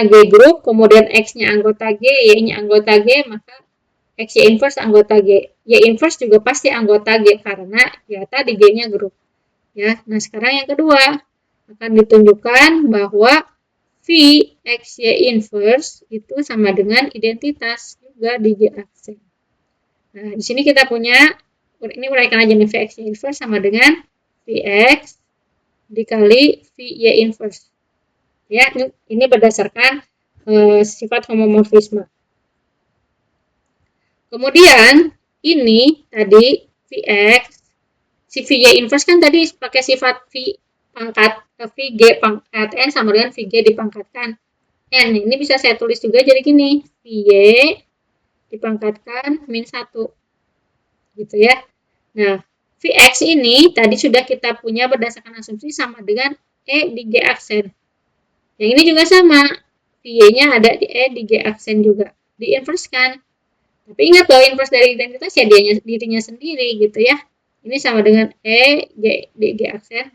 [SPEAKER 1] G grup, kemudian X-nya anggota G, Y-nya anggota G, maka XY inverse anggota G. Y inverse juga pasti anggota G karena ya tadi G-nya grup. Ya, nah sekarang yang kedua akan ditunjukkan bahwa V XY inverse itu sama dengan identitas juga di G aksen. Nah, di sini kita punya, ini uraikan aja nih, V XY inverse sama dengan Vx dikali Vy inverse. Ya, ini berdasarkan sifat homomorfisme. Kemudian ini tadi Vx, si Vy inverse kan tadi pakai sifat V pangkat Vg pangkat n sama dengan Vg dipangkatkan n. Ini bisa saya tulis juga jadi gini, Vy dipangkatkan min 1. Gitu ya. Nah, Vx ini tadi sudah kita punya berdasarkan asumsi sama dengan E di G aksen. Yang ini juga sama, Vy-nya ada di E di G aksen juga, diinverskan. Tapi ingat bahwa inverse dari identitas ya dirinya sendiri gitu ya. Ini sama dengan E di G aksen.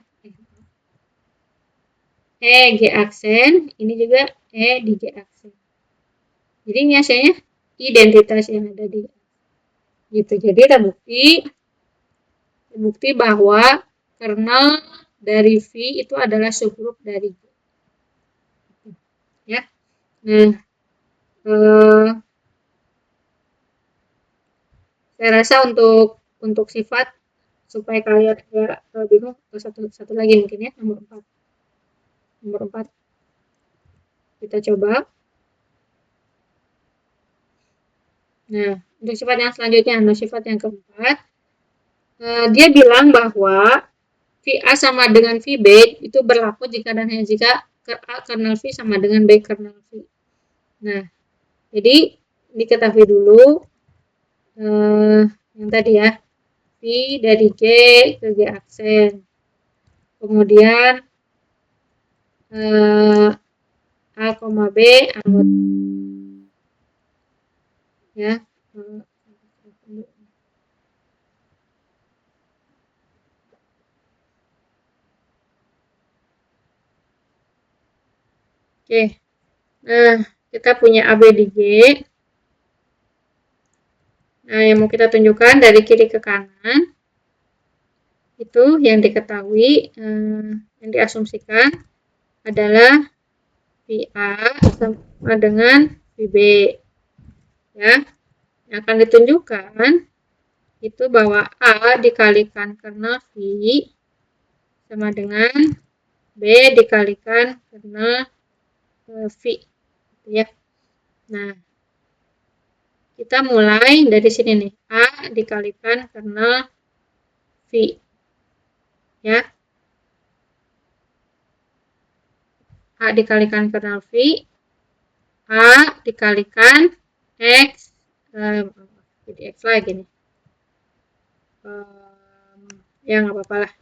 [SPEAKER 1] E G aksen, ini juga E di G aksen. Jadi ini hasilnya identitas yang ada di gitu. Jadi terbukti bahwa kernel dari V itu adalah subgrup dari G. Ya. Nah, saya rasa untuk sifat supaya kalian ya bingung, satu lagi mungkin ya, nomor 4. Nomor 4 kita coba. Nah, untuk sifat yang selanjutnya, sifat yang keempat, dia bilang bahwa VA sama dengan VB itu berlaku jika dan hanya jika A kernel V sama dengan B kernel V. Nah, jadi diketahui dulu yang tadi ya, V dari G ke G aksen. Kemudian A, B anggota ya. Oke. Nah, kita punya AB di G. Nah, yang mau kita tunjukkan dari kiri ke kanan itu yang diketahui, yang diasumsikan adalah VA sama dengan VB. Ya, yang akan ditunjukkan itu bahwa A dikalikan kernel V sama dengan B dikalikan kernel V. Ya. Nah, kita mulai dari sini nih, A dikalikan kernel V. Ya. A dikalikan kernel V, A dikalikan X, jadi X lagi nih. Ya nggak apa-apa lah.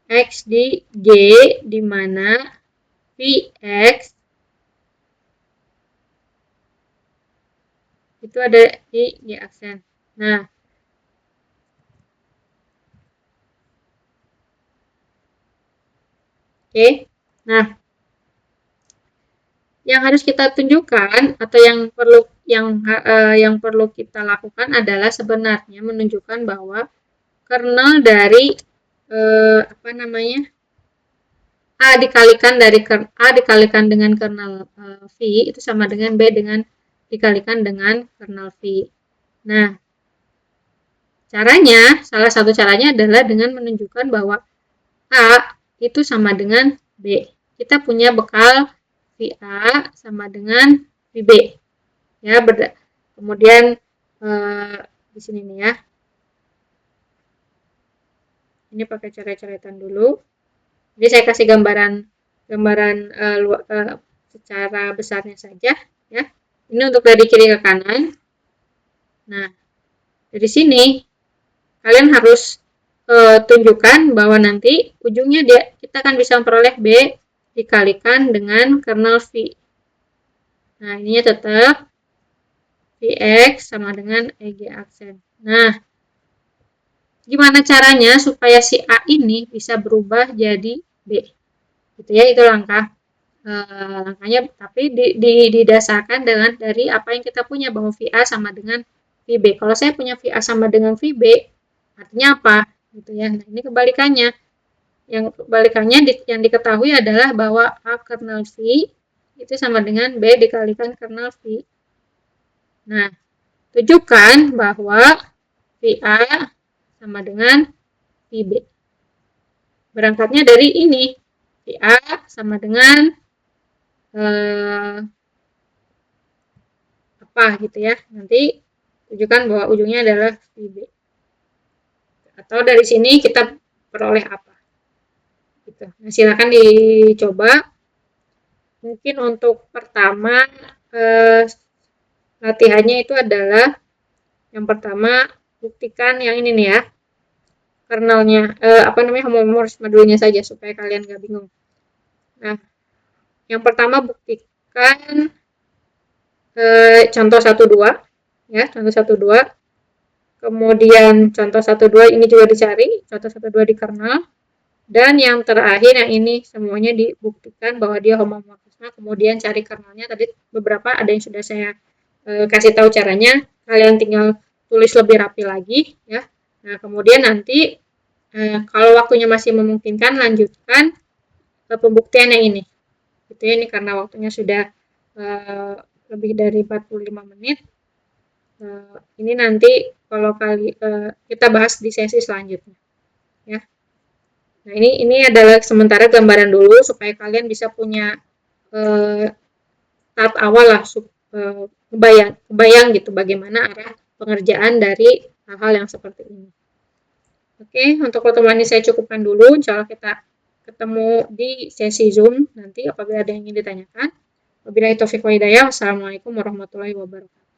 [SPEAKER 1] X di G, di mana Vx itu ada di G aksen. Nah, oke. Nah, yang harus kita tunjukkan atau yang perlu kita lakukan adalah sebenarnya menunjukkan bahwa kernel dari A dikalikan dengan kernel V itu sama dengan B dikalikan dengan kernel V. Nah, salah satu caranya adalah dengan menunjukkan bahwa A itu sama dengan B. Kita punya bekal VA sama dengan VB. Ya, kemudian di sini nih ya. Ini pakai coret-coretan dulu. Jadi saya kasih gambaran secara besarnya saja ya. Ini untuk dari kiri ke kanan. Nah, dari sini kalian harus tunjukkan bahwa nanti ujungnya kita akan bisa memperoleh B dikalikan dengan kernel V. Nah, ininya tetap Vx sama dengan EG aksen. Nah, gimana caranya supaya si A ini bisa berubah jadi B? Gitu ya, itu langkahnya, tapi didasarkan dari apa yang kita punya, bahwa VA sama dengan VB. Kalau saya punya VA sama dengan VB, artinya apa? Gitu ya. Nah, ini kebalikannya. Yang kebalikannya yang diketahui adalah bahwa A kernel V itu sama dengan B dikalikan kernel V. Nah, tunjukkan bahwa VA sama dengan VB. Berangkatnya dari ini, VA sama dengan apa gitu ya. Nanti tunjukkan bahwa ujungnya adalah VB. Atau dari sini kita peroleh apa. Gitu. Nah, silakan dicoba. Mungkin untuk pertama latihannya itu adalah yang pertama buktikan yang ini nih ya, kernelnya homomorfisme dulunya saja supaya kalian gak bingung. Nah, yang pertama buktikan contoh 1-2 ya, contoh 1-2. Kemudian contoh 1-2 ini juga dicari, contoh 1-2 di kernel. Dan yang terakhir yang ini semuanya dibuktikan bahwa dia homomorfisme, kemudian cari kernelnya. Tadi beberapa ada yang sudah saya kasih tahu caranya, kalian tinggal tulis lebih rapi lagi ya. Nah, kemudian nanti kalau waktunya masih memungkinkan, lanjutkan pembuktian yang ini. Gitu ya, ini karena waktunya sudah lebih dari 45 menit. Ini nanti kalau kita bahas di sesi selanjutnya. Ya. Nah, ini adalah sementara gambaran dulu supaya kalian bisa punya tahap awal lah, kebayang gitu bagaimana arah pengerjaan dari hal-hal yang seperti ini. Oke, untuk pertemuan ini saya cukupkan dulu. Insya Allah kita ketemu di sesi Zoom nanti apabila ada yang ingin ditanyakan. Wabillahi taufiq wa hidayah. Wassalamualaikum warahmatullahi wabarakatuh.